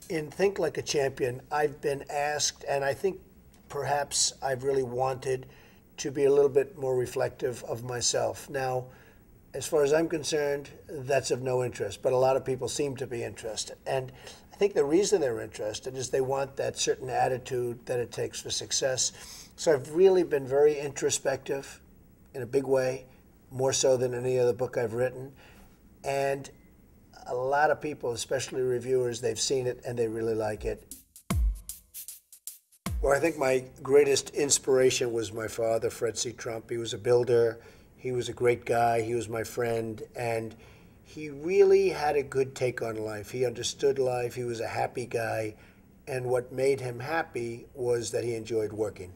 In Think Like a Champion, I've been asked, and I think perhaps I've really wanted to be a little bit more reflective of myself. Now, as far as I'm concerned, that's of no interest, but a lot of people seem to be interested. And I think the reason they're interested is they want that certain attitude that it takes for success. So I've really been very introspective in a big way, more so than any other book I've written. And a lot of people, especially reviewers, they've seen it and they really like it. Well, I think my greatest inspiration was my father, Fred C. Trump. He was a builder. He was a great guy. He was my friend. And he really had a good take on life. He understood life. He was a happy guy. And what made him happy was that he enjoyed working.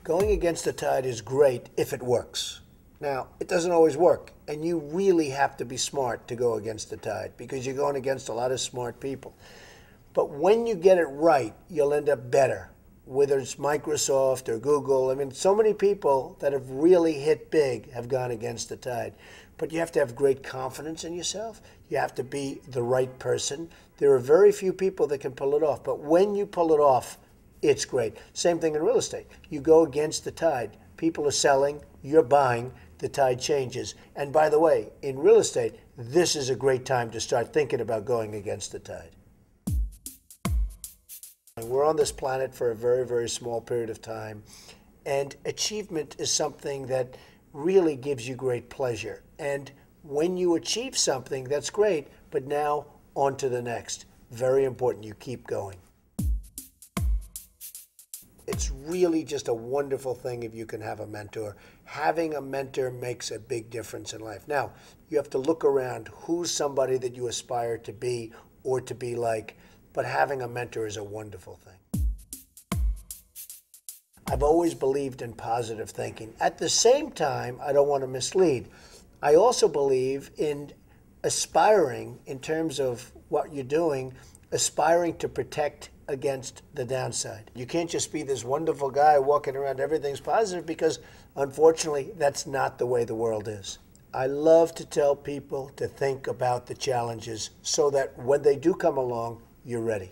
Going against the tide is great if it works. Now, it doesn't always work, and you really have to be smart to go against the tide because you're going against a lot of smart people. But when you get it right, you'll end up better, whether it's Microsoft or Google. I mean, so many people that have really hit big have gone against the tide. But you have to have great confidence in yourself. You have to be the right person. There are very few people that can pull it off, but when you pull it off, it's great. Same thing in real estate. You go against the tide. People are selling, you're buying, the tide changes. And by the way, in real estate, this is a great time to start thinking about going against the tide. We're on this planet for a very, very small period of time, and achievement is something that really gives you great pleasure. And when you achieve something, that's great, but now on to the next. Very important, you keep going. It's really just a wonderful thing if you can have a mentor. Having a mentor makes a big difference in life. Now, you have to look around who's somebody that you aspire to be or to be like, but having a mentor is a wonderful thing. I've always believed in positive thinking. At the same time, I don't want to mislead. I also believe in aspiring, in terms of what you're doing, aspiring to protect against the downside. You can't just be this wonderful guy walking around everything's positive because, unfortunately, that's not the way the world is. I love to tell people to think about the challenges so that when they do come along, you're ready.